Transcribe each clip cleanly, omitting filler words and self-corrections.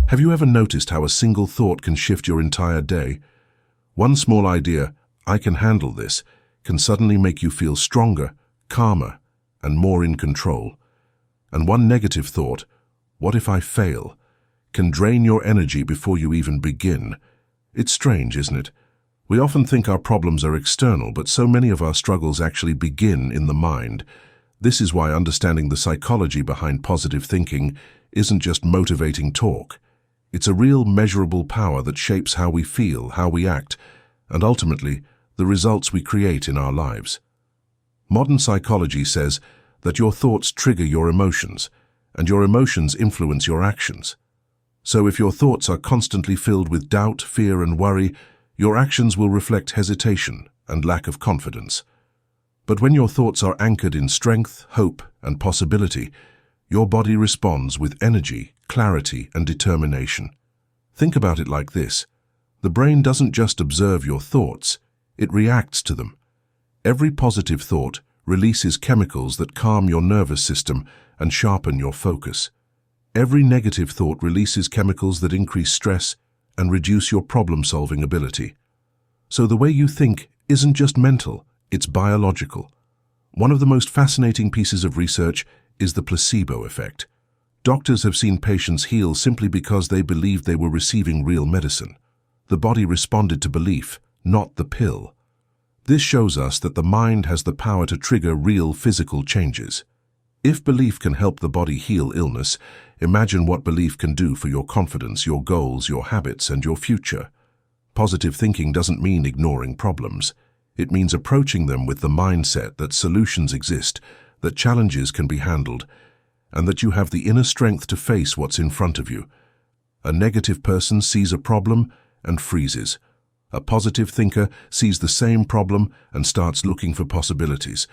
Have you ever noticed how a single thought can shift your entire day? One small idea, "I can handle this," can suddenly make you feel stronger, calmer, and more in control. And one negative thought, "What if I fail?" can drain your energy before you even begin. It's strange, isn't it? We often think our problems are external, but so many of our struggles actually begin in the mind. This is why understanding the psychology behind positive thinking isn't just motivating talk. It's a real measurable power that shapes how we feel, how we act, and ultimately, the results we create in our lives. Modern psychology says that your thoughts trigger your emotions, and your emotions influence your actions. So if your thoughts are constantly filled with doubt, fear, and worry, your actions will reflect hesitation and lack of confidence. But when your thoughts are anchored in strength, hope, and possibility, your body responds with energy, clarity, and determination. Think about it like this. The brain doesn't just observe your thoughts, it reacts to them. Every positive thought releases chemicals that calm your nervous system and sharpen your focus. Every negative thought releases chemicals that increase stress and reduce your problem-solving ability. So the way you think isn't just mental, it's biological. One of the most fascinating pieces of research is the placebo effect. Doctors have seen patients heal simply because they believed they were receiving real medicine. The body responded to belief, not the pill. This shows us that the mind has the power to trigger real physical changes. If belief can help the body heal illness, imagine what belief can do for your confidence, your goals, your habits, and your future. Positive thinking doesn't mean ignoring problems. It means approaching them with the mindset that solutions exist, that challenges can be handled, and that you have the inner strength to face what's in front of you. A negative person sees a problem and freezes. A positive thinker sees the same problem and starts looking for possibilities.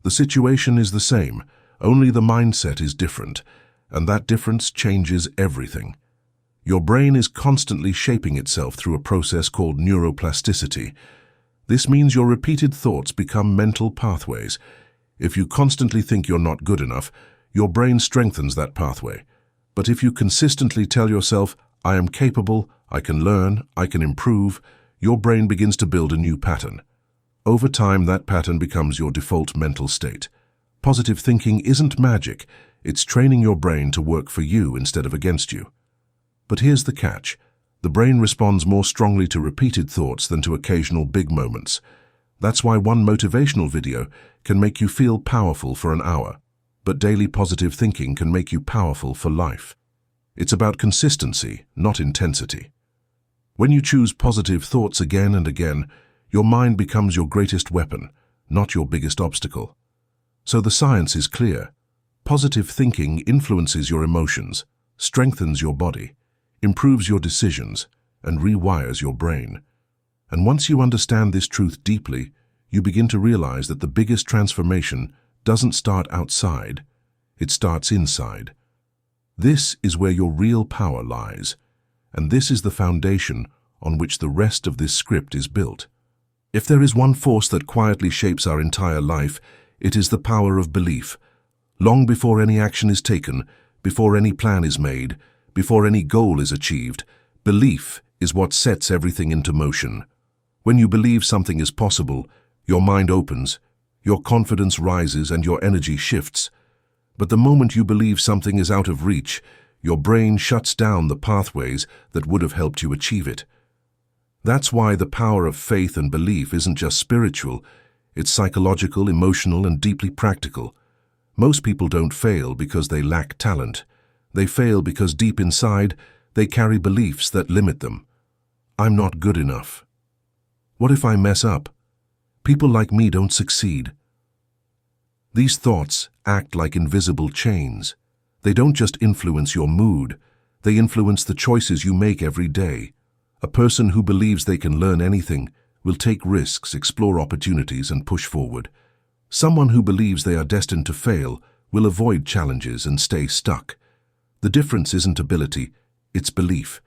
The situation is the same, only the mindset is different, and that difference changes everything. Your brain is constantly shaping itself through a process called neuroplasticity. This means your repeated thoughts become mental pathways. If you constantly think you're not good enough, your brain strengthens that pathway. But if you consistently tell yourself, "I am capable, I can learn, I can improve," your brain begins to build a new pattern. Over time, that pattern becomes your default mental state. Positive thinking isn't magic, it's training your brain to work for you instead of against you. But here's the catch. The brain responds more strongly to repeated thoughts than to occasional big moments. That's why one motivational video can make you feel powerful for an hour, but daily positive thinking can make you powerful for life. It's about consistency, not intensity. When you choose positive thoughts again and again, your mind becomes your greatest weapon, not your biggest obstacle. So the science is clear. Positive thinking influences your emotions, strengthens your body, improves your decisions, and rewires your brain. And once you understand this truth deeply, you begin to realize that the biggest transformation doesn't start outside, it starts inside. This is where your real power lies, and this is the foundation on which the rest of this script is built. If there is one force that quietly shapes our entire life, it is the power of belief. Long before any action is taken, before any plan is made, before any goal is achieved, belief is what sets everything into motion. When you believe something is possible, your mind opens, your confidence rises, and your energy shifts. But the moment you believe something is out of reach, your brain shuts down the pathways that would have helped you achieve it. That's why the power of faith and belief isn't just spiritual, it's psychological, emotional, and deeply practical. Most people don't fail because they lack talent. They fail because deep inside, they carry beliefs that limit them. I'm not good enough. What if I mess up? People like me don't succeed. These thoughts act like invisible chains. They don't just influence your mood, they influence the choices you make every day. A person who believes they can learn anything will take risks, explore opportunities, and push forward. Someone who believes they are destined to fail will avoid challenges and stay stuck. The difference isn't ability, it's belief.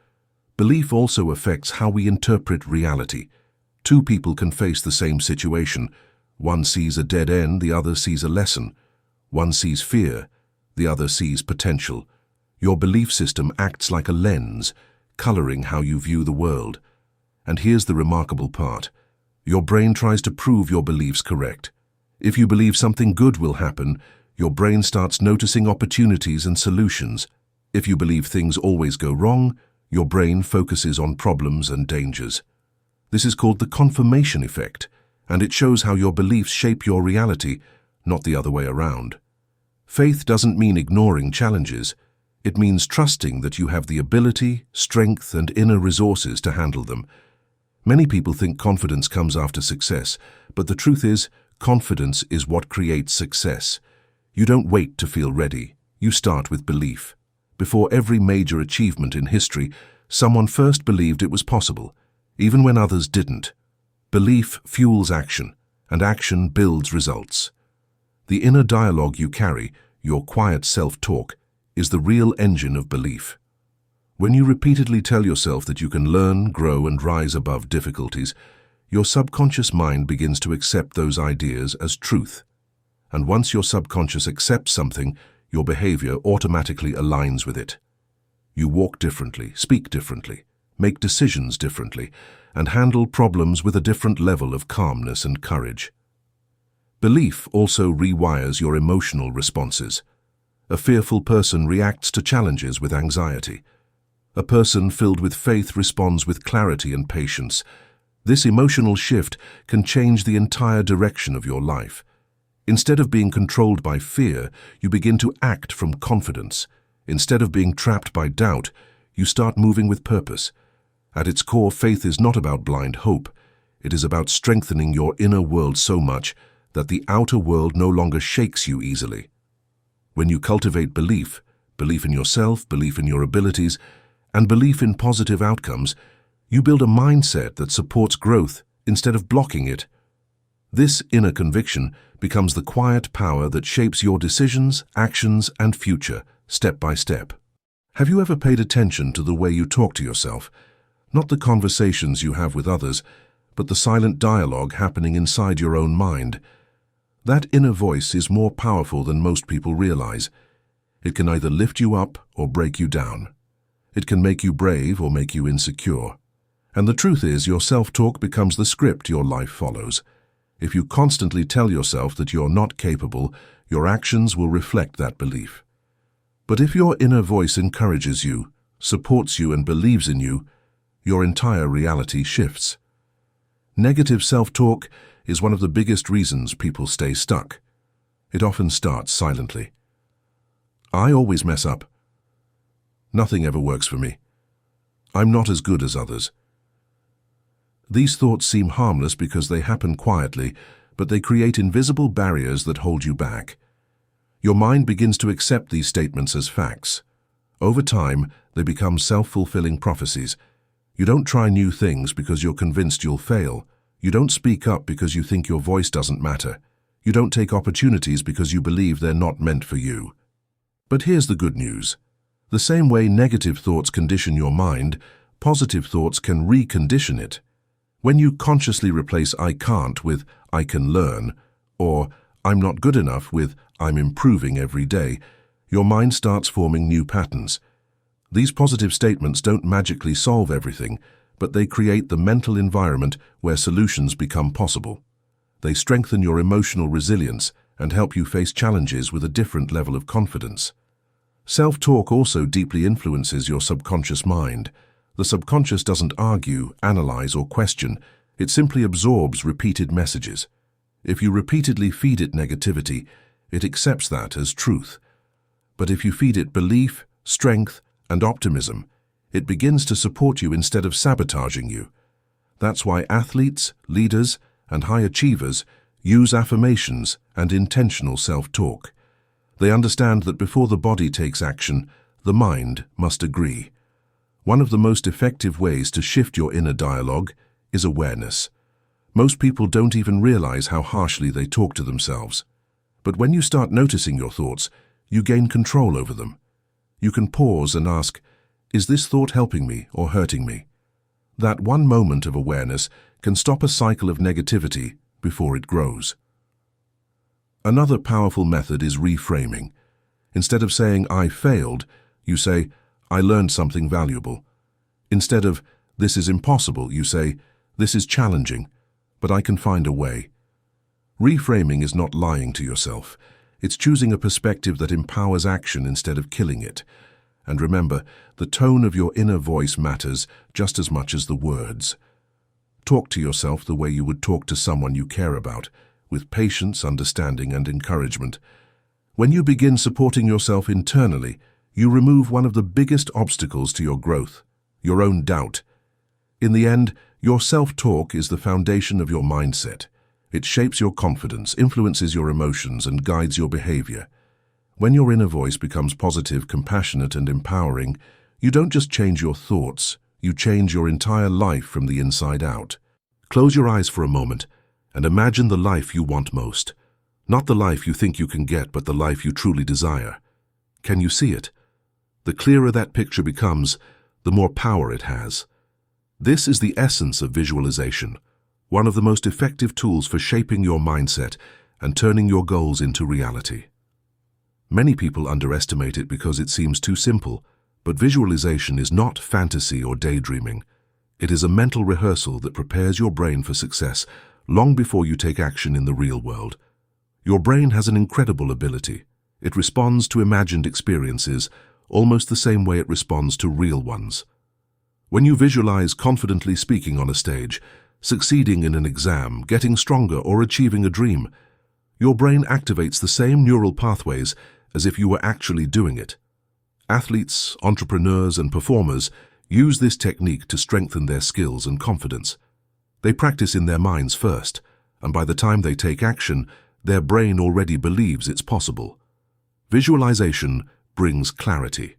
Belief also affects how we interpret reality. Two people can face the same situation. One sees a dead end, the other sees a lesson. One sees fear, the other sees potential. Your belief system acts like a lens, coloring how you view the world. And here's the remarkable part. Your brain tries to prove your beliefs correct. If you believe something good will happen, your brain starts noticing opportunities and solutions. If you believe things always go wrong, your brain focuses on problems and dangers. This is called the confirmation effect, and it shows how your beliefs shape your reality, not the other way around. Faith doesn't mean ignoring challenges. It means trusting that you have the ability, strength, and inner resources to handle them. Many people think confidence comes after success, but the truth is, confidence is what creates success. You don't wait to feel ready. You start with belief. Before every major achievement in history, someone first believed it was possible, even when others didn't. Belief fuels action, and action builds results. The inner dialogue you carry, your quiet self-talk, is the real engine of belief. When you repeatedly tell yourself that you can learn, grow, and rise above difficulties, your subconscious mind begins to accept those ideas as truth. And once your subconscious accepts something, your behavior automatically aligns with it. You walk differently, speak differently, make decisions differently, and handle problems with a different level of calmness and courage. Belief also rewires your emotional responses. A fearful person reacts to challenges with anxiety. A person filled with faith responds with clarity and patience. This emotional shift can change the entire direction of your life. Instead of being controlled by fear, you begin to act from confidence. Instead of being trapped by doubt, you start moving with purpose. At its core, faith is not about blind hope. It is about strengthening your inner world so much that the outer world no longer shakes you easily. When you cultivate belief, belief in yourself, belief in your abilities, and belief in positive outcomes, you build a mindset that supports growth instead of blocking it. This inner conviction becomes the quiet power that shapes your decisions, actions, and future, step by step. Have you ever paid attention to the way you talk to yourself? Not the conversations you have with others, but the silent dialogue happening inside your own mind. That inner voice is more powerful than most people realize. It can either lift you up or break you down. It can make you brave or make you insecure. And the truth is, your self-talk becomes the script your life follows. If you constantly tell yourself that you're not capable, your actions will reflect that belief. But if your inner voice encourages you, supports you, and believes in you, your entire reality shifts. Negative self-talk is one of the biggest reasons people stay stuck. It often starts silently. I always mess up. Nothing ever works for me. I'm not as good as others. These thoughts seem harmless because they happen quietly, but they create invisible barriers that hold you back. Your mind begins to accept these statements as facts. Over time, they become self-fulfilling prophecies. You don't try new things because you're convinced you'll fail. You don't speak up because you think your voice doesn't matter. You don't take opportunities because you believe they're not meant for you. But here's the good news. The same way negative thoughts condition your mind, positive thoughts can recondition it. When you consciously replace I can't with I can learn, or I'm not good enough with I'm improving every day, your mind starts forming new patterns. These positive statements don't magically solve everything, but they create the mental environment where solutions become possible. They strengthen your emotional resilience and help you face challenges with a different level of confidence. Self-talk also deeply influences your subconscious mind. The subconscious doesn't argue, analyze, or question. It simply absorbs repeated messages. If you repeatedly feed it negativity, it accepts that as truth. But if you feed it belief, strength, and optimism, it begins to support you instead of sabotaging you. That's why athletes, leaders, and high achievers use affirmations and intentional self-talk. They understand that before the body takes action, the mind must agree. One of the most effective ways to shift your inner dialogue is awareness. Most people don't even realize how harshly they talk to themselves. But when you start noticing your thoughts, you gain control over them. You can pause and ask, is this thought helping me or hurting me? That one moment of awareness can stop a cycle of negativity before it grows. Another powerful method is reframing. Instead of saying, I failed, You say, "I learned something valuable." Instead of, "This is impossible," you say, "This is challenging, but I can find a way." Reframing is not lying to yourself. It's choosing a perspective that empowers action instead of killing it. And remember, the tone of your inner voice matters just as much as the words. Talk to yourself the way you would talk to someone you care about, with patience, understanding, and encouragement. When you begin supporting yourself internally, you remove one of the biggest obstacles to your growth, your own doubt. In the end, your self-talk is the foundation of your mindset. It shapes your confidence, influences your emotions, and guides your behavior. When your inner voice becomes positive, compassionate, and empowering, you don't just change your thoughts, you change your entire life from the inside out. Close your eyes for a moment and imagine the life you want most. Not the life you think you can get, but the life you truly desire. Can you see it? The clearer that picture becomes, the more power it has. This is the essence of visualization, one of the most effective tools for shaping your mindset and turning your goals into reality. Many people underestimate it because it seems too simple, but visualization is not fantasy or daydreaming. It is a mental rehearsal that prepares your brain for success long before you take action in the real world. Your brain has an incredible ability. It responds to imagined experiences almost the same way it responds to real ones. When you visualize confidently speaking on a stage, succeeding in an exam, getting stronger, or achieving a dream, your brain activates the same neural pathways as if you were actually doing it. Athletes, entrepreneurs, and performers use this technique to strengthen their skills and confidence. They practice in their minds first, and by the time they take action, their brain already believes it's possible. Visualization brings clarity.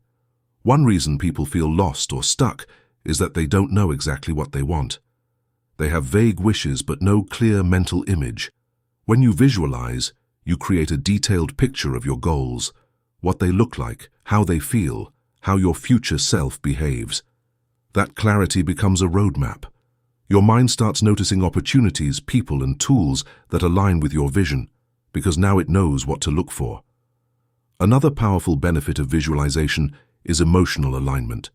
One reason people feel lost or stuck is that they don't know exactly what they want. They have vague wishes but no clear mental image. When you visualize, you create a detailed picture of your goals, what they look like, how they feel, how your future self behaves. That clarity becomes a roadmap. Your mind starts noticing opportunities, people, and tools that align with your vision, because now it knows what to look for. Another powerful benefit of visualization is emotional alignment.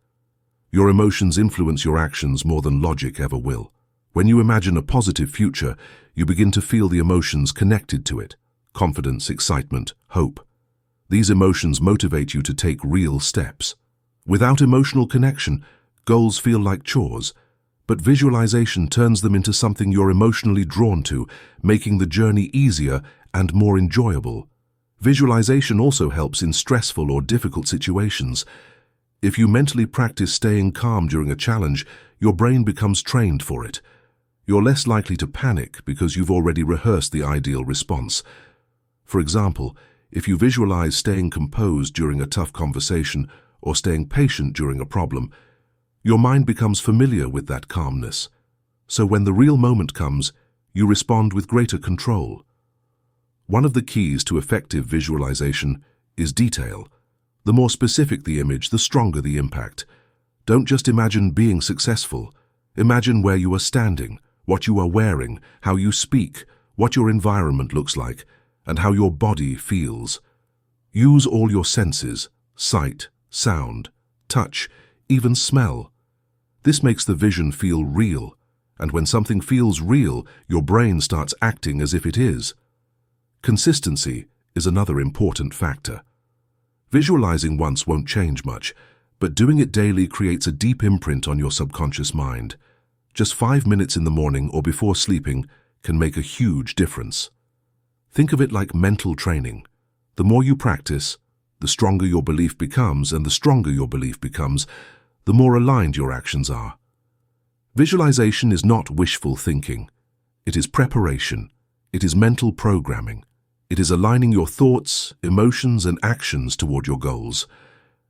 Your emotions influence your actions more than logic ever will. When you imagine a positive future, you begin to feel the emotions connected to it: confidence, excitement, hope. These emotions motivate you to take real steps. Without emotional connection, goals feel like chores, but visualization turns them into something you're emotionally drawn to, making the journey easier and more enjoyable. Visualization also helps in stressful or difficult situations. If you mentally practice staying calm during a challenge, your brain becomes trained for it. You're less likely to panic because you've already rehearsed the ideal response. For example, if you visualize staying composed during a tough conversation or staying patient during a problem, your mind becomes familiar with that calmness. So when the real moment comes, you respond with greater control. One of the keys to effective visualization is detail. The more specific the image, the stronger the impact. Don't just imagine being successful. Imagine where you are standing, what you are wearing, how you speak, what your environment looks like, and how your body feels. Use all your senses: sight, sound, touch, even smell. This makes the vision feel real, and when something feels real, your brain starts acting as if it is. Consistency is another important factor. Visualizing once won't change much, but doing it daily creates a deep imprint on your subconscious mind. Just 5 minutes in the morning or before sleeping can make a huge difference. Think of it like mental training. The more you practice, the stronger your belief becomes, and the stronger your belief becomes, the more aligned your actions are. Visualization is not wishful thinking. It is preparation. It is mental programming. It is aligning your thoughts, emotions, and actions toward your goals.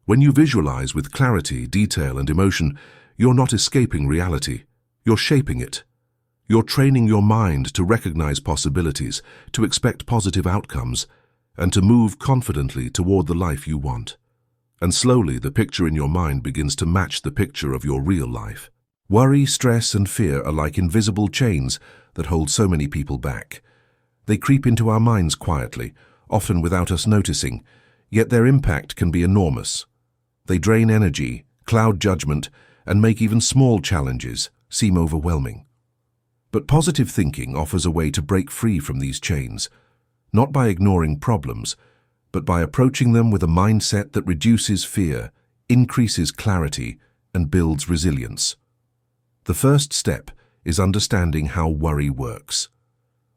When you visualize with clarity, detail, and emotion, you're not escaping reality. You're shaping it. You're training your mind to recognize possibilities, to expect positive outcomes, and to move confidently toward the life you want. And slowly, the picture in your mind begins to match the picture of your real life. Worry, stress, and fear are like invisible chains that hold so many people back. They creep into our minds quietly, often without us noticing, yet their impact can be enormous. They drain energy, cloud judgment, and make even small challenges seem overwhelming. But positive thinking offers a way to break free from these chains, not by ignoring problems, but by approaching them with a mindset that reduces fear, increases clarity, and builds resilience. The first step is understanding how worry works.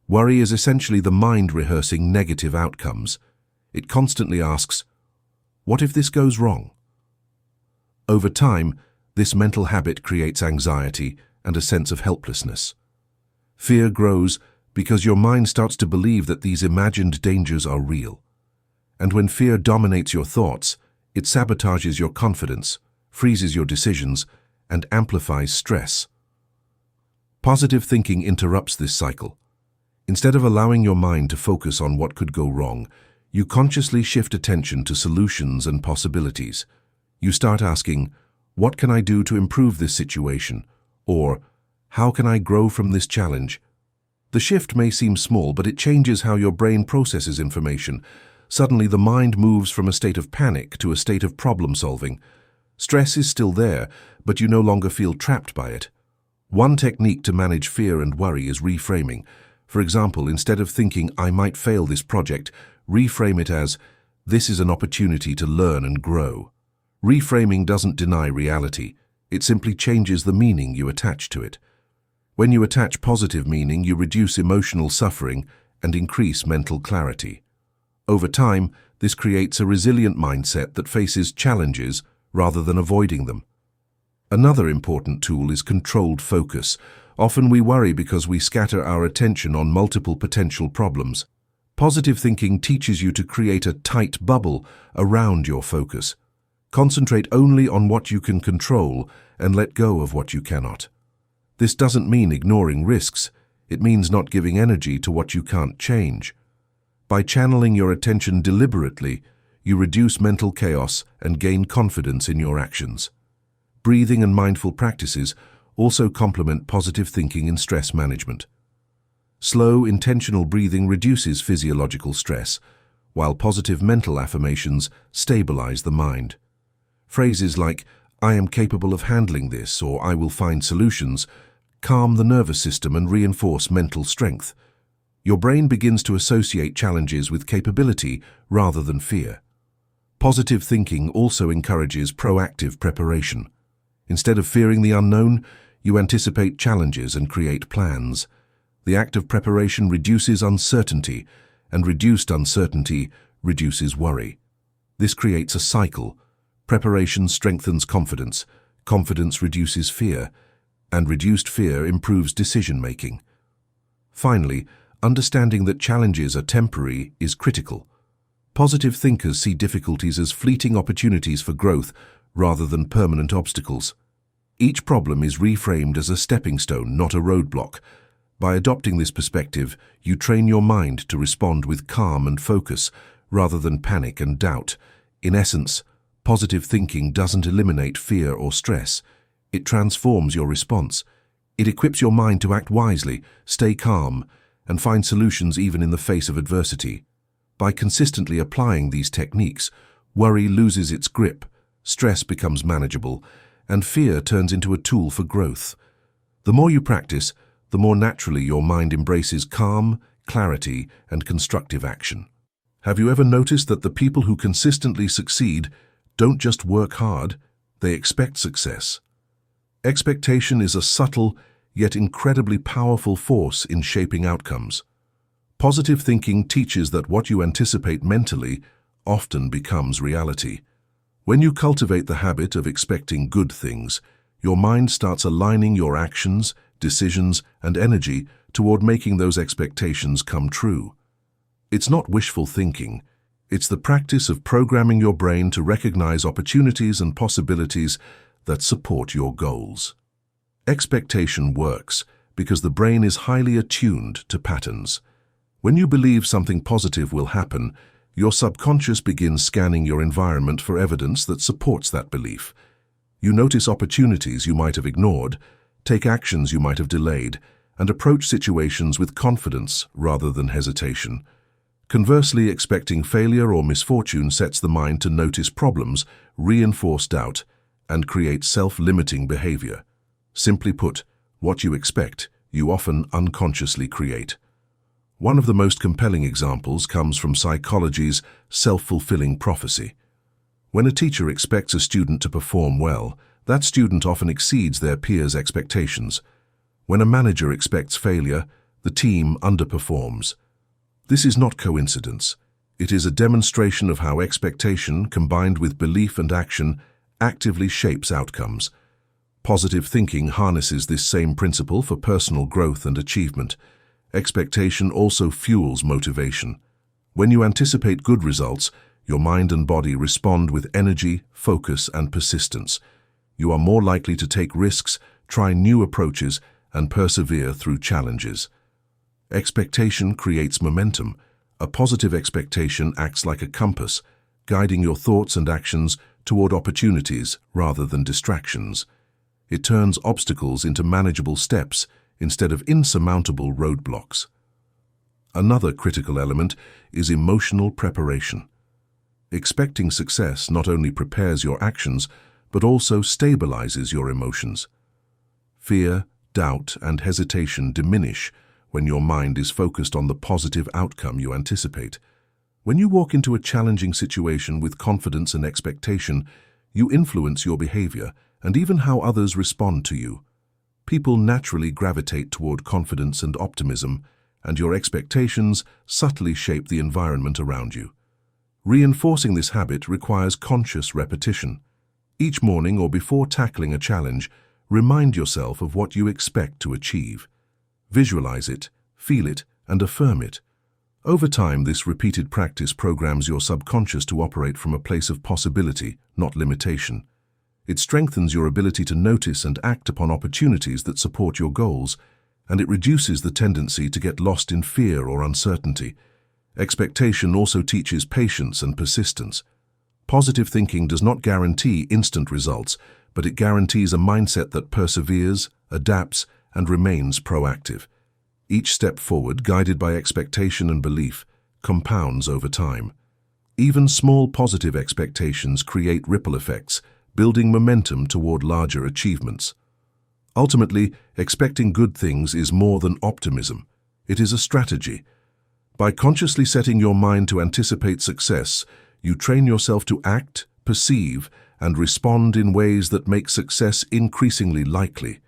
Worry is essentially the mind rehearsing negative outcomes. It constantly asks, "What if this goes wrong?" Over time, this mental habit creates anxiety and a sense of helplessness. Fear grows because your mind starts to believe that these imagined dangers are real. And when fear dominates your thoughts, it sabotages your confidence, freezes your decisions, and amplifies stress. Positive thinking interrupts this cycle. Instead of allowing your mind to focus on what could go wrong, you consciously shift attention to solutions and possibilities. You start asking, "What can I do to improve this situation?" Or, "How can I grow from this challenge?" The shift may seem small, but it changes how your brain processes information. Suddenly, the mind moves from a state of panic to a state of problem-solving. Stress is still there, but you no longer feel trapped by it. One technique to manage fear and worry is reframing. For example, instead of thinking, "I might fail this project," reframe it as, "This is an opportunity to learn and grow." Reframing doesn't deny reality. It simply changes the meaning you attach to it. When you attach positive meaning, you reduce emotional suffering and increase mental clarity. Over time, this creates a resilient mindset that faces challenges rather than avoiding them. Another important tool is controlled focus. Often we worry because we scatter our attention on multiple potential problems. Positive thinking teaches you to create a tight bubble around your focus. Concentrate only on what you can control and let go of what you cannot. This doesn't mean ignoring risks. It means not giving energy to what you can't change. By channeling your attention deliberately, you reduce mental chaos and gain confidence in your actions. Breathing and mindful practices also complement positive thinking in stress management. Slow, intentional breathing reduces physiological stress, while positive mental affirmations stabilize the mind. Phrases like, "I am capable of handling this," or "I will find solutions," calm the nervous system and reinforce mental strength. Your brain begins to associate challenges with capability rather than fear. Positive thinking also encourages proactive preparation. Instead of fearing the unknown, you anticipate challenges and create plans. The act of preparation reduces uncertainty, and reduced uncertainty reduces worry. This creates a cycle. Preparation strengthens confidence, confidence reduces fear, and reduced fear improves decision-making. Finally, understanding that challenges are temporary is critical. Positive thinkers see difficulties as fleeting opportunities for growth rather than permanent obstacles. Each problem is reframed as a stepping stone, not a roadblock. By adopting this perspective, you train your mind to respond with calm and focus rather than panic and doubt. In essence, positive thinking doesn't eliminate fear or stress. It transforms your response. It equips your mind to act wisely, stay calm, and find solutions even in the face of adversity. By consistently applying these techniques, worry loses its grip, stress becomes manageable, and fear turns into a tool for growth. The more you practice, the more naturally your mind embraces calm, clarity, and constructive action. Have you ever noticed that the people who consistently succeed don't just work hard, they expect success? Expectation is a subtle, yet incredibly powerful force in shaping outcomes. Positive thinking teaches that what you anticipate mentally often becomes reality. When you cultivate the habit of expecting good things, your mind starts aligning your actions, decisions, and energy toward making those expectations come true. It's not wishful thinking. It's the practice of programming your brain to recognize opportunities and possibilities that support your goals. Expectation works because the brain is highly attuned to patterns. When you believe something positive will happen, your subconscious begins scanning your environment for evidence that supports that belief. You notice opportunities you might have ignored, take actions you might have delayed, and approach situations with confidence rather than hesitation. Conversely, expecting failure or misfortune sets the mind to notice problems, reinforce doubt, and create self-limiting behavior. Simply put, what you expect, you often unconsciously create. One of the most compelling examples comes from psychology's self-fulfilling prophecy. When a teacher expects a student to perform well, that student often exceeds their peers' expectations. When a manager expects failure, the team underperforms. This is not coincidence. It is a demonstration of how expectation, combined with belief and action, actively shapes outcomes. Positive thinking harnesses this same principle for personal growth and achievement. Expectation also fuels motivation. When you anticipate good results, your mind and body respond with energy, focus, and persistence. You are more likely to take risks, try new approaches, and persevere through challenges. Expectation creates momentum. A positive expectation acts like a compass, guiding your thoughts and actions toward opportunities rather than distractions. It turns obstacles into manageable steps instead of insurmountable roadblocks. Another critical element is emotional preparation. Expecting success not only prepares your actions, but also stabilizes your emotions. Fear, doubt, and hesitation diminish when your mind is focused on the positive outcome you anticipate. When you walk into a challenging situation with confidence and expectation, you influence your behavior and even how others respond to you. People naturally gravitate toward confidence and optimism, and your expectations subtly shape the environment around you. Reinforcing this habit requires conscious repetition. Each morning or before tackling a challenge, remind yourself of what you expect to achieve. Visualize it, feel it, and affirm it. Over time, this repeated practice programs your subconscious to operate from a place of possibility, not limitation. It strengthens your ability to notice and act upon opportunities that support your goals, and it reduces the tendency to get lost in fear or uncertainty. Expectation also teaches patience and persistence. Positive thinking does not guarantee instant results, but it guarantees a mindset that perseveres, adapts, and remains proactive. Each step forward, guided by expectation and belief, compounds over time. Even small positive expectations create ripple effects, building momentum toward larger achievements. Ultimately, expecting good things is more than optimism. It is a strategy. By consciously setting your mind to anticipate success, you train yourself to act, perceive, and respond in ways that make success increasingly likely.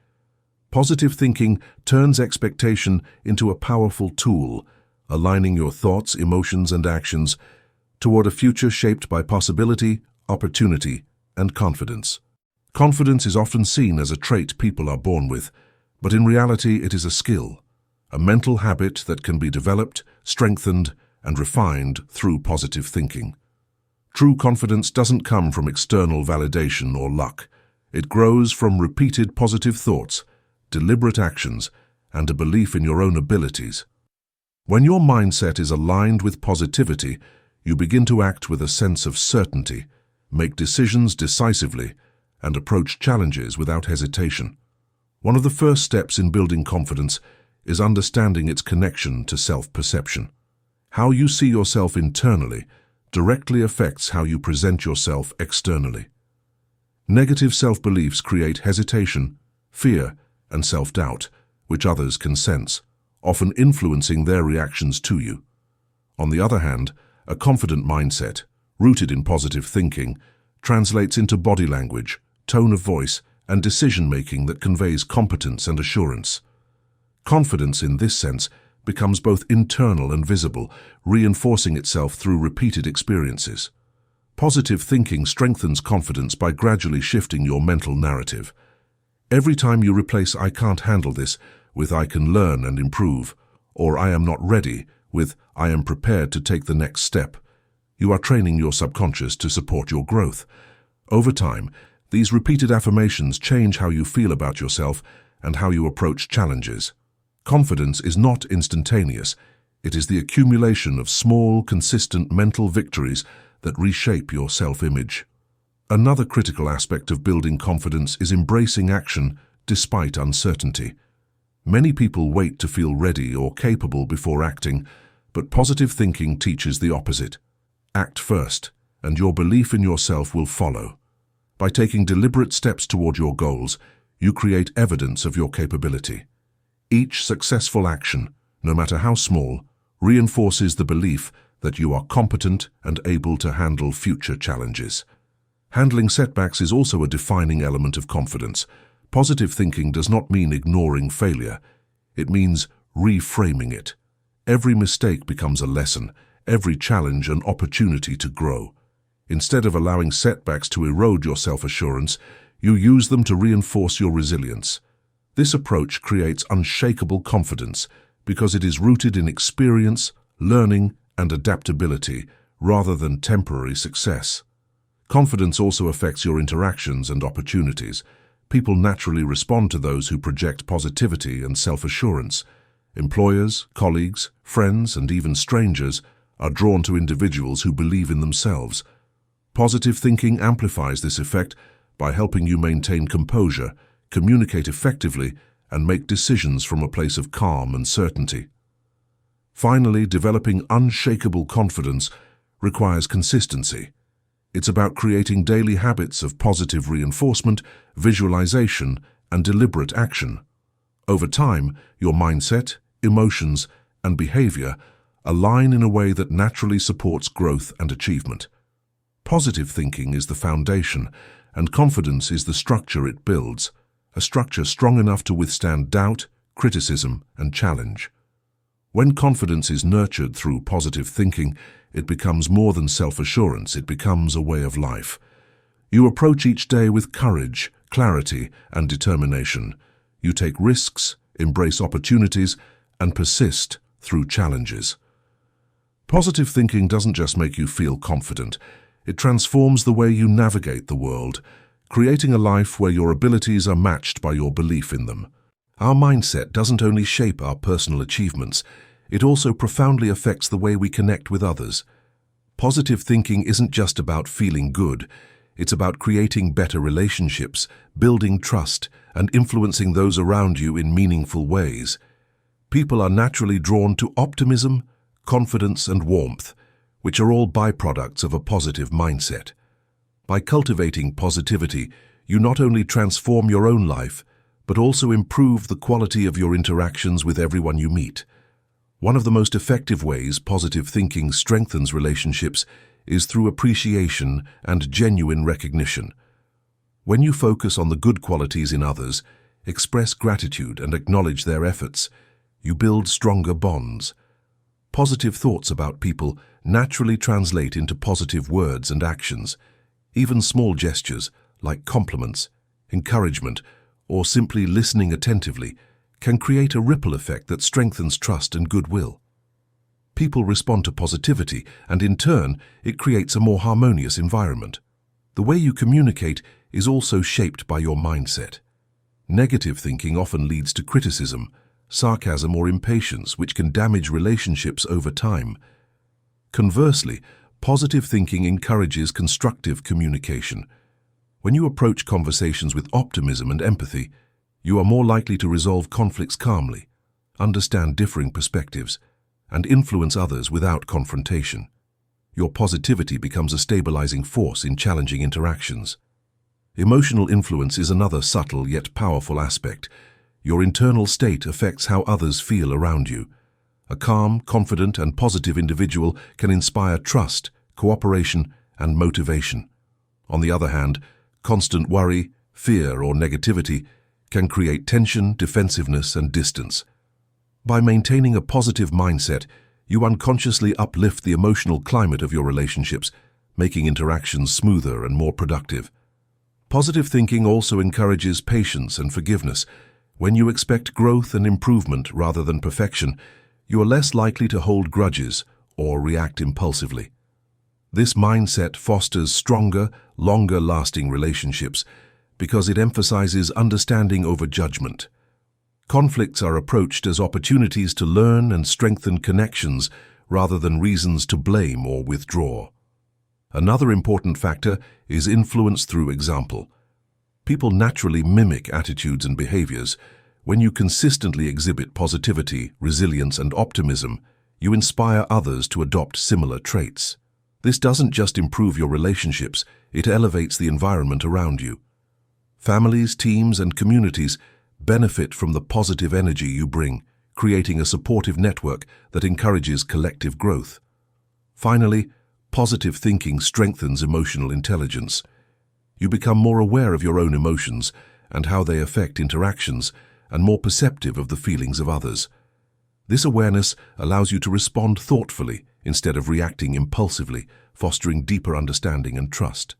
Positive thinking turns expectation into a powerful tool, aligning your thoughts, emotions, and actions toward a future shaped by possibility, opportunity, and confidence. Confidence is often seen as a trait people are born with, but in reality it is a skill, a mental habit that can be developed, strengthened, and refined through positive thinking. True confidence doesn't come from external validation or luck. It grows from repeated positive thoughts, deliberate actions, and a belief in your own abilities. When your mindset is aligned with positivity, you begin to act with a sense of certainty, make decisions decisively, and approach challenges without hesitation. One of the first steps in building confidence is understanding its connection to self-perception. How you see yourself internally directly affects how you present yourself externally. Negative self-beliefs create hesitation, fear, and self-doubt, which others can sense, often influencing their reactions to you. On the other hand, a confident mindset, rooted in positive thinking, translates into body language, tone of voice, and decision-making that conveys competence and assurance. Confidence, in this sense, becomes both internal and visible, reinforcing itself through repeated experiences. Positive thinking strengthens confidence by gradually shifting your mental narrative. Every time you replace "I can't handle this" with "I can learn and improve," or "I am not ready" with "I am prepared to take the next step," you are training your subconscious to support your growth. Over time, these repeated affirmations change how you feel about yourself and how you approach challenges. Confidence is not instantaneous. It is the accumulation of small, consistent mental victories that reshape your self-image. Another critical aspect of building confidence is embracing action despite uncertainty. Many people wait to feel ready or capable before acting, But positive thinking teaches the opposite. Act first, and your belief in yourself will follow. By taking deliberate steps toward your goals, you create evidence of your capability. Each successful action, no matter how small, reinforces the belief that you are competent and able to handle future challenges. Handling setbacks is also a defining element of confidence. Positive thinking does not mean ignoring failure. It means reframing it. Every mistake becomes a lesson, every challenge an opportunity to grow. Instead of allowing setbacks to erode your self-assurance, you use them to reinforce your resilience. This approach creates unshakable confidence because it is rooted in experience, learning, and adaptability rather than temporary success. Confidence also affects your interactions and opportunities. People naturally respond to those who project positivity and self-assurance. Employers, colleagues, friends, and even strangers are drawn to individuals who believe in themselves. Positive thinking amplifies this effect by helping you maintain composure, communicate effectively, and make decisions from a place of calm and certainty. Finally, developing unshakable confidence requires consistency. It's about creating daily habits of positive reinforcement, visualization, and deliberate action. Over time, your mindset, emotions, and behavior align in a way that naturally supports growth and achievement. Positive thinking is the foundation, and confidence is the structure it builds, a structure strong enough to withstand doubt, criticism, and challenge. When confidence is nurtured through positive thinking, it becomes more than self-assurance, it becomes a way of life. You approach each day with courage, clarity, and determination. You take risks, embrace opportunities, and persist through challenges. Positive thinking doesn't just make you feel confident, it transforms the way you navigate the world, creating a life where your abilities are matched by your belief in them. Our mindset doesn't only shape our personal achievements, it also profoundly affects the way we connect with others. Positive thinking isn't just about feeling good, it's about creating better relationships, building trust, and influencing those around you in meaningful ways. People are naturally drawn to optimism, confidence, and warmth, which are all byproducts of a positive mindset. By cultivating positivity, you not only transform your own life, but also improve the quality of your interactions with everyone you meet. One of the most effective ways positive thinking strengthens relationships is through appreciation and genuine recognition. When you focus on the good qualities in others, express gratitude and acknowledge their efforts, you build stronger bonds. Positive thoughts about people naturally translate into positive words and actions. Even small gestures, like compliments, encouragement, or simply listening attentively, can create a ripple effect that strengthens trust and goodwill. People respond to positivity, and in turn, it creates a more harmonious environment. The way you communicate is also shaped by your mindset. Negative thinking often leads to criticism, sarcasm, or impatience, which can damage relationships over time. Conversely, positive thinking encourages constructive communication. When you approach conversations with optimism and empathy, you are more likely to resolve conflicts calmly, understand differing perspectives, and influence others without confrontation. Your positivity becomes a stabilizing force in challenging interactions. Emotional influence is another subtle yet powerful aspect. Your internal state affects how others feel around you. A calm, confident, and positive individual can inspire trust, cooperation, and motivation. On the other hand, constant worry, fear, or negativity can create tension, defensiveness, and distance. By maintaining a positive mindset, you unconsciously uplift the emotional climate of your relationships, making interactions smoother and more productive. Positive thinking also encourages patience and forgiveness. When you expect growth and improvement rather than perfection, you are less likely to hold grudges or react impulsively. This mindset fosters stronger, longer-lasting relationships because it emphasizes understanding over judgment. Conflicts are approached as opportunities to learn and strengthen connections rather than reasons to blame or withdraw. Another important factor is influence through example. People naturally mimic attitudes and behaviors. When you consistently exhibit positivity, resilience, and optimism, You inspire others to adopt similar traits. This doesn't just improve your relationships, it elevates the environment around you. Families, teams, and communities benefit from the positive energy you bring, creating a supportive network that encourages collective growth. Finally, positive thinking strengthens emotional intelligence. You become more aware of your own emotions and how they affect interactions, and more perceptive of the feelings of others. This awareness allows you to respond thoughtfully instead of reacting impulsively, fostering deeper understanding and trust.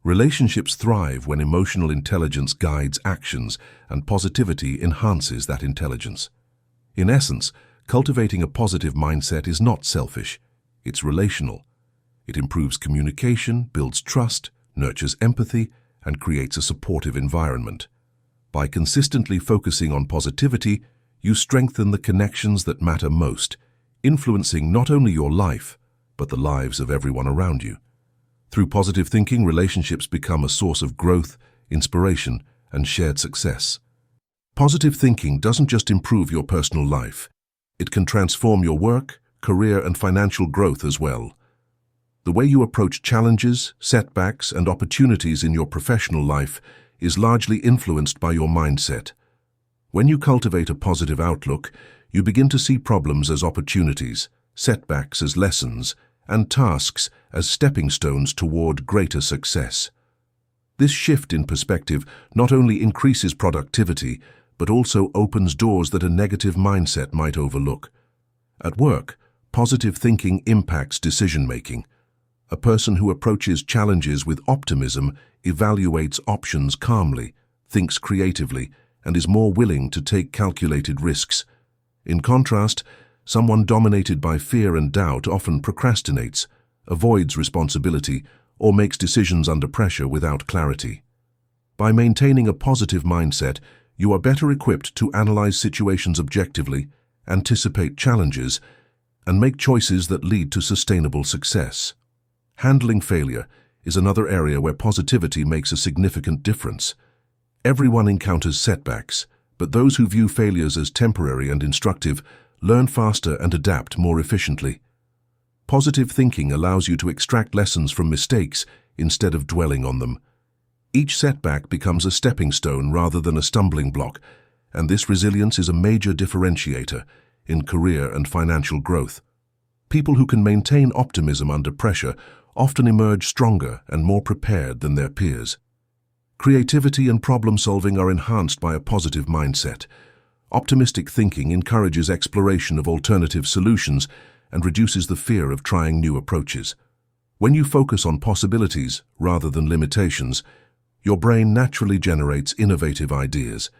Relationships thrive when emotional intelligence guides actions and positivity enhances that intelligence. In essence, cultivating a positive mindset is not selfish, it's relational. It improves communication, builds trust, nurtures empathy, and creates a supportive environment. By consistently focusing on positivity, you strengthen the connections that matter most, influencing not only your life, but the lives of everyone around you. Through positive thinking, relationships become a source of growth, inspiration, and shared success. Positive thinking doesn't just improve your personal life. It can transform your work, career, and financial growth as well. The way you approach challenges, setbacks, and opportunities in your professional life is largely influenced by your mindset. When you cultivate a positive outlook, you begin to see problems as opportunities, setbacks as lessons, and tasks as stepping stones toward greater success. This shift in perspective not only increases productivity, but also opens doors that a negative mindset might overlook. At work, positive thinking impacts decision-making. A person who approaches challenges with optimism evaluates options calmly, thinks creatively, and is more willing to take calculated risks. In contrast, someone dominated by fear and doubt often procrastinates, avoids responsibility, or makes decisions under pressure without clarity. By maintaining a positive mindset, you are better equipped to analyze situations objectively, anticipate challenges, and make choices that lead to sustainable success. Handling failure is another area where positivity makes a significant difference. Everyone encounters setbacks, but those who view failures as temporary and instructive learn faster and adapt more efficiently. Positive thinking allows you to extract lessons from mistakes instead of dwelling on them. Each setback becomes a stepping stone rather than a stumbling block, and this resilience is a major differentiator in career and financial growth. People who can maintain optimism under pressure often emerge stronger and more prepared than their peers. Creativity and problem-solving are enhanced by a positive mindset. Optimistic thinking encourages exploration of alternative solutions and reduces the fear of trying new approaches. When you focus on possibilities rather than limitations, your brain naturally generates innovative ideas.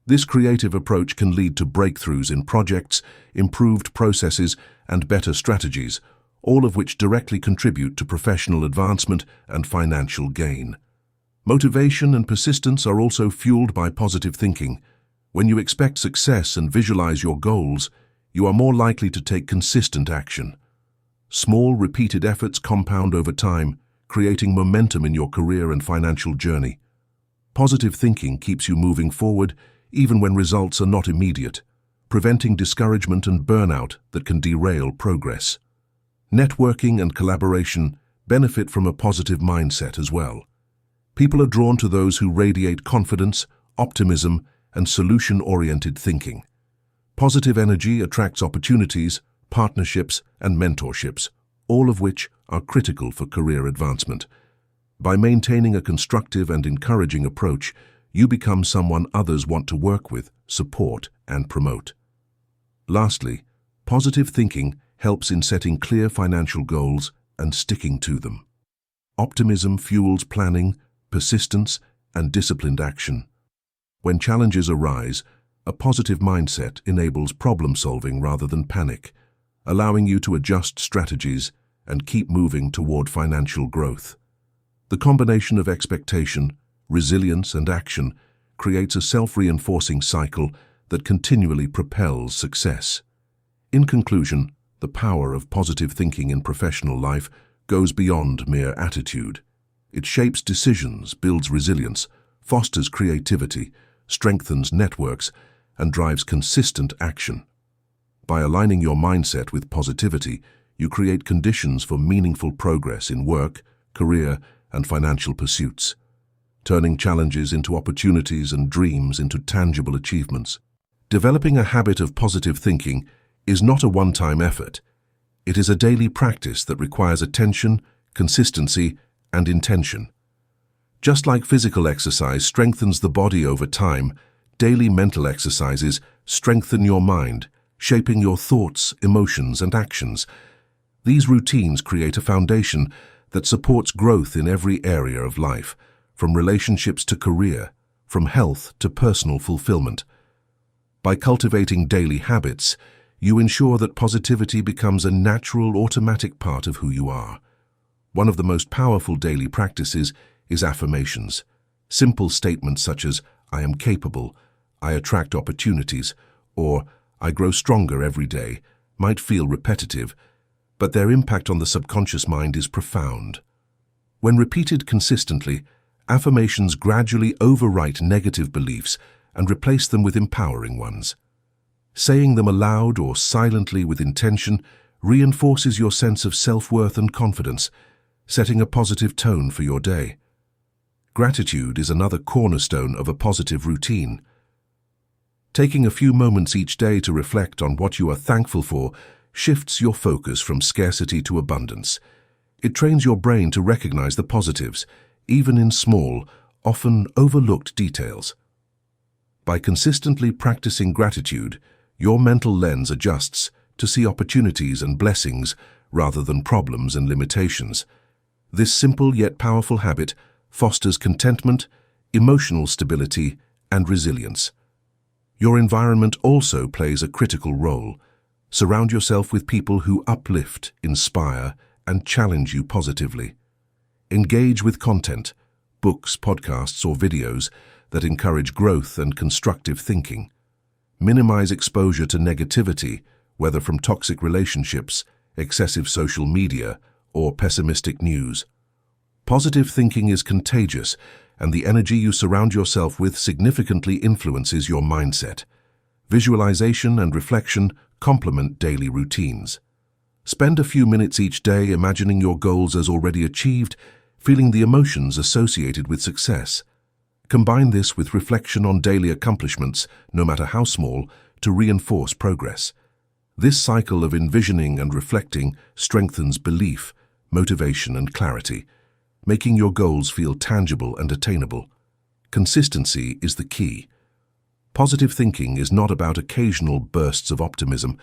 This creative approach can lead to breakthroughs in projects, improved processes, and better strategies, all of which directly contribute to professional advancement and financial gain. Motivation and persistence are also fueled by positive thinking. When you expect success and visualize your goals, you are more likely to take consistent action. Small, repeated efforts compound over time, creating momentum in your career and financial journey. Positive thinking keeps you moving forward even when results are not immediate, preventing discouragement and burnout that can derail progress. Networking and collaboration benefit from a positive mindset as well. People are drawn to those who radiate confidence, optimism, and solution-oriented thinking. Positive energy attracts opportunities, partnerships, and mentorships, all of which are critical for career advancement. By maintaining a constructive and encouraging approach, you become someone others want to work with, support, and promote. Lastly, positive thinking helps in setting clear financial goals and sticking to them. Optimism fuels planning, persistence, and disciplined action. When challenges arise, a positive mindset enables problem-solving rather than panic, allowing you to adjust strategies and keep moving toward financial growth. The combination of expectation, resilience, and action creates a self-reinforcing cycle that continually propels success. In conclusion, the power of positive thinking in professional life goes beyond mere attitude. It shapes decisions, builds resilience, fosters creativity, strengthens networks, and drives consistent action. By aligning your mindset with positivity, you create conditions for meaningful progress in work, career, and financial pursuits, turning challenges into opportunities and dreams into tangible achievements. Developing a habit of positive thinking is not a one-time effort. It is a daily practice that requires attention, consistency, and intention. Just like physical exercise strengthens the body over time, daily mental exercises strengthen your mind, shaping your thoughts, emotions, and actions. These routines create a foundation that supports growth in every area of life, from relationships to career, from health to personal fulfillment. By cultivating daily habits, you ensure that positivity becomes a natural, automatic part of who you are. One of the most powerful daily practices is affirmations. Simple statements such as, "I am capable," "I attract opportunities," or "I grow stronger every day," might feel repetitive, but their impact on the subconscious mind is profound. When repeated consistently, affirmations gradually overwrite negative beliefs and replace them with empowering ones. Saying them aloud or silently with intention reinforces your sense of self-worth and confidence, setting a positive tone for your day. Gratitude is another cornerstone of a positive routine. Taking a few moments each day to reflect on what you are thankful for shifts your focus from scarcity to abundance. It trains your brain to recognize the positives, even in small, often overlooked details. By consistently practicing gratitude, your mental lens adjusts to see opportunities and blessings rather than problems and limitations. This simple yet powerful habit fosters contentment, emotional stability, and resilience. Your environment also plays a critical role. Surround yourself with people who uplift, inspire, and challenge you positively. Engage with content, books, podcasts, or videos that encourage growth and constructive thinking. Minimize exposure to negativity, whether from toxic relationships, excessive social media, or pessimistic news. Positive thinking is contagious, and the energy you surround yourself with significantly influences your mindset. Visualization and reflection complement daily routines. Spend a few minutes each day imagining your goals as already achieved, feeling the emotions associated with success. Combine this with reflection on daily accomplishments, no matter how small, to reinforce progress. This cycle of envisioning and reflecting strengthens belief, motivation, and clarity, making your goals feel tangible and attainable. Consistency is the key. Positive thinking is not about occasional bursts of optimism.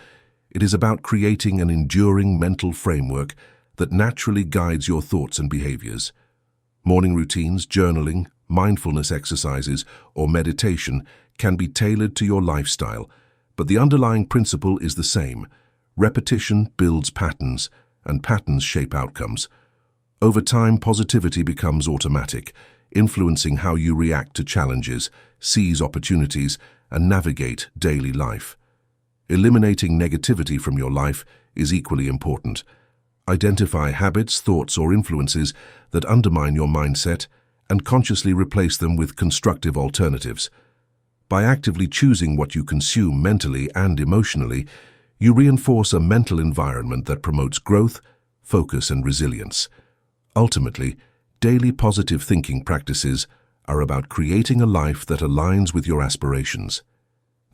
It is about creating an enduring mental framework that naturally guides your thoughts and behaviors. Morning routines, journaling, mindfulness exercises, or meditation can be tailored to your lifestyle, but the underlying principle is the same. Repetition builds patterns, and patterns shape outcomes. Over time, positivity becomes automatic, influencing how you react to challenges, seize opportunities, and navigate daily life. Eliminating negativity from your life is equally important. Identify habits, thoughts, or influences that undermine your mindset and consciously replace them with constructive alternatives. By actively choosing what you consume mentally and emotionally, you reinforce a mental environment that promotes growth, focus, and resilience. Ultimately, daily positive thinking practices are about creating a life that aligns with your aspirations.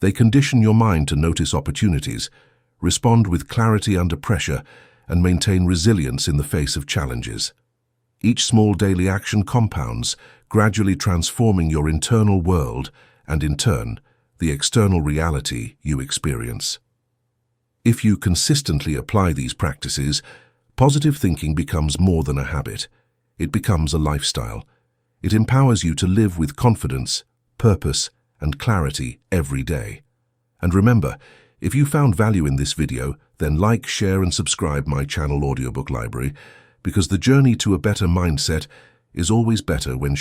They condition your mind to notice opportunities, respond with clarity under pressure, and maintain resilience in the face of challenges. Each small daily action compounds, gradually transforming your internal world and, in turn, the external reality you experience. If you consistently apply these practices, positive thinking becomes more than a habit. It becomes a lifestyle. It empowers you to live with confidence, purpose, and clarity every day. And remember, if you found value in this video, then like, share, and subscribe my channel Audiobook Library, because the journey to a better mindset is always better when